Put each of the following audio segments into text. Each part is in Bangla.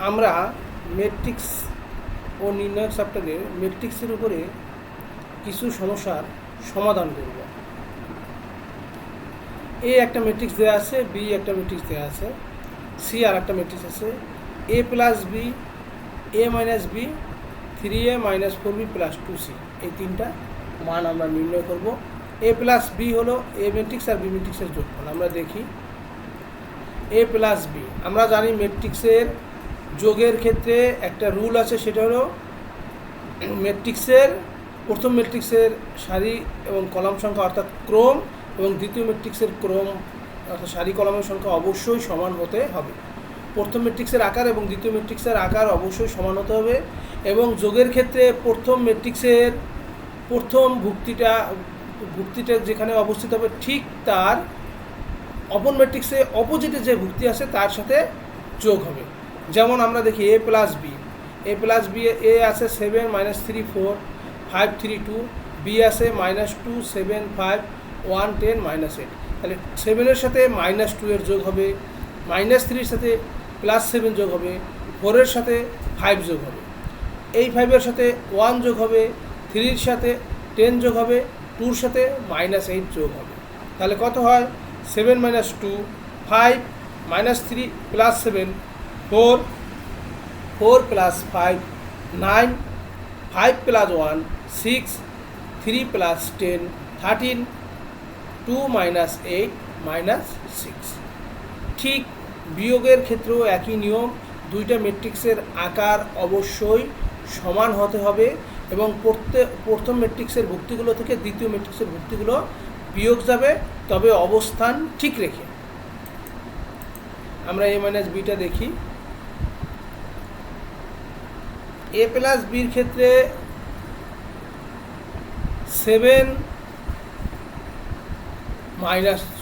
আমরা ম্যাট্রিক্স ও নির্ণায়ক চ্যাপ্টারে ম্যাট্রিক্সের উপরে কিছু সমস্যার সমাধান করব। এ একটা ম্যাট্রিক্স দেওয়া আছে, বি একটা ম্যাট্রিক্স দেওয়া আছে, সি আর একটা ম্যাট্রিক্স আছে, A plus B, A minus B, 3a minus 4b plus 2c, এই তিনটা মান আমরা নির্ণয় করব। এ প্লাস বি হলো এ ম্যাট্রিক্স আর বি ম্যাট্রিক্সের যোগফল। আমরা দেখি এ প্লাস বি। আমরা জানি ম্যাট্রিক্সের যোগের ক্ষেত্রে একটা রুল আছে, সেটা হলো ম্যাট্রিক্সের প্রথম ম্যাট্রিক্সের সারি এবং কলাম সংখ্যা অর্থাৎ ক্রম এবং দ্বিতীয় ম্যাট্রিক্সের ক্রম অর্থাৎ সারি কলামের সংখ্যা অবশ্যই সমান হতে হবে। প্রথম ম্যাট্রিক্সের আকার এবং দ্বিতীয় ম্যাট্রিক্সের আকার অবশ্যই সমান হতে হবে। এবং যোগের ক্ষেত্রে প্রথম ম্যাট্রিক্সের প্রথম ভুক্তিটা যেখানে অবস্থিত হবে ঠিক তার অপর ম্যাট্রিক্সে অপোজিটে যে ভুক্তি আছে তার সাথে যোগ হবে। যেমন আমরা দেখি এ প্লাস বি, এ প্লাস বি এ আছে 7 মাইনাস 3 4 5 3 2, বি আছে -2 7 5 1 10 -8। তাহলে 7-এর সাথে -2 এর যোগ হবে, -3-এর সাথে +7 যোগ হবে, 4-এর সাথে 5 যোগ হবে, এই 5-এর সাথে 1 যোগ হবে, 3-এর সাথে 10 যোগ হবে, 2-এর সাথে -8 যোগ হবে। তাহলে কত হয়? 7 - 2 5 -3 +7 4 4 + 5 9 5 + 1 6 3 + 10 13 2 - 8 -6। ঠিক বিয়োগের ক্ষেত্রেও একই নিয়ম, দুইটা ম্যাট্রিক্সের আকার অবশ্যই সমান হতে হবে এবং প্রথম ম্যাট্রিক্সের ভুক্তিগুলো থেকে দ্বিতীয় ম্যাট্রিক্সের ভুক্তিগুলো বিয়োগ যাবে, তবে অবস্থান ঠিক রেখে। আমরা এ মাইনাস বিটা দেখি। এ প্লাস বির ক্ষেত্রে 7 -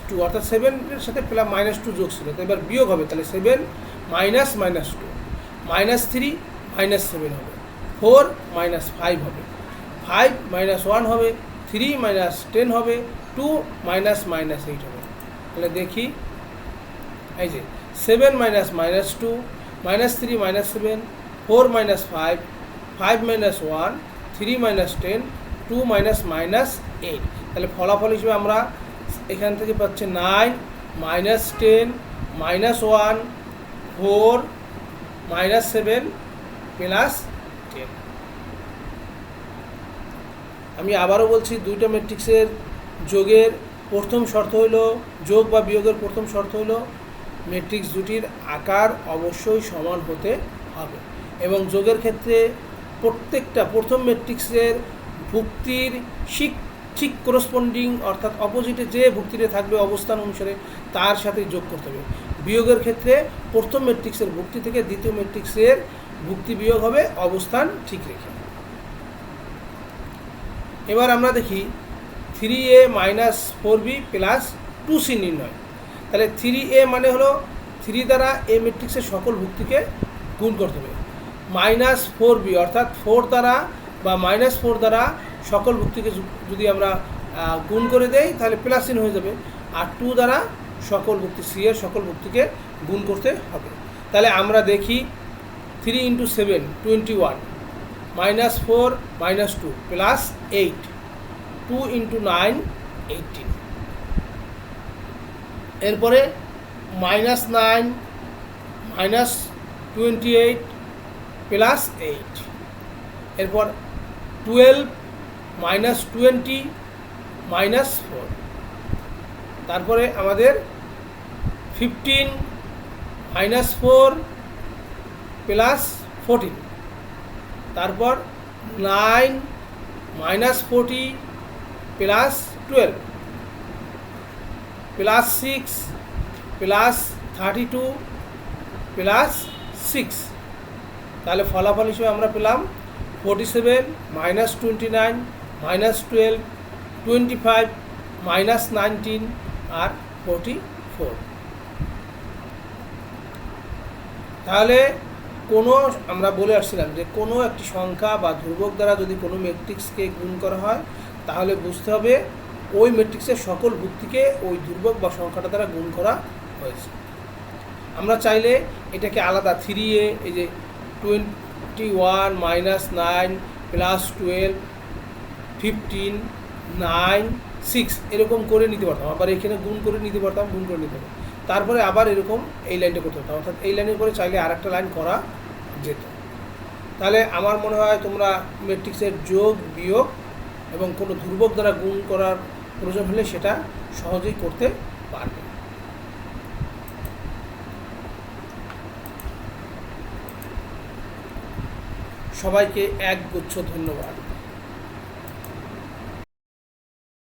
2 অর্থাৎ 7-এর সাথে -2 যোগ ছিল, তো এবার বিয়োগ হবে। তাহলে 7 - -2 -3 -7 হবে, 4 - 5 হবে, 5 - 1 হবে, 3 - 10 হবে, 2 - -8 হবে। তাহলে দেখি এই যে 7 - -2 -3 -7 4 - 5 5 - 1 3 - 10 2 - -8। তাহলে ফলাফল হিসেবে আমরা এখান থেকে পাচ্ছি 9 -10 -1 4 -7 +10। আমি আবারও বলছি, দুইটা ম্যাট্রিক্সের যোগের প্রথম শর্ত হইল, যোগ বা বিয়োগের প্রথম শর্ত হইল ম্যাট্রিক্স দুটির আকার অবশ্যই সমান হতে হবে এবং যোগের ক্ষেত্রে প্রত্যেকটা প্রথম ম্যাট্রিক্সের ভুক্তির ঠিক করসপন্ডিং অর্থাৎ অপোজিটে যে ভুক্তিতে থাকবে অবস্থান অনুসারে তার সাথে যোগ করতে হবে। বিয়োগের ক্ষেত্রে প্রথম ম্যাট্রিক্সের ভুক্তি থেকে দ্বিতীয় ম্যাট্রিক্সের ভুক্তি বিয়োগ হবে অবস্থান ঠিক রেখে। এবার আমরা দেখি 3a - 4b + 2c নির্ণয়। তাহলে 3a মানে হলো 3 দ্বারা এ ম্যাট্রিক্সের সকল ভুক্তিকে গুণ করতে হবে, -4b অর্থাৎ 4 দ্বারা বা -4 দ্বারা সকল ভুক্তিকে যদি আমরা গুণ করে দেই তাহলে প্লাস চিহ্ন হয়ে যাবে, আর 2 দ্বারা সকল ভুক্তি সি এর সকল ভুক্তিকে গুণ করতে হবে। তাহলে আমরা দেখি 3 × 7 21 -4 -2 +8 2 × 9 18। এরপরে -9 -28 +8। এরপর 12 -20 -4। তারপরে আমাদের 15 -4 +14। তারপর 9 -40 +12 +6 +32 +6। তাহলে ফলাফল হিসেবে আমরা পেলাম 47 -29 -12 25 -19 আর 44। তাহলে আমরা বলে আসছিলাম যে কোনো একটি সংখ্যা বা ধ্রুবক দ্বারা যদি কোনো ম্যাট্রিক্সকে গুণ করা হয় তাহলে বুঝতে হবে ওই ম্যাট্রিক্সের সকল ভুক্তিকে ওই ধ্রুবক বা সংখ্যাটা দ্বারা গুণ করা হয়েছে। আমরা চাইলে এটাকে আলাদা 3a, এই যে 21 মাইনাস 9 প্লাস 12 15 9 6 এরকম করে নিতে পারতাম, আবার এখানে গুণ করে নিতে পারতাম, তারপরে আবার এরকম এই লাইনটা করতে পারতাম, অর্থাৎ এই লাইনের পরে চাইলে আর একটা লাইন করা যেত। তাহলে আমার মনে হয় তোমরা ম্যাট্রিক্সের যোগ বিয়োগ এবং কোনো ধ্রুবক দ্বারা গুণ করার প্রয়োজন হলে সেটা সহজেই করতে পারবে। সবাইকে একগুচ্ছ ধন্যবাদ।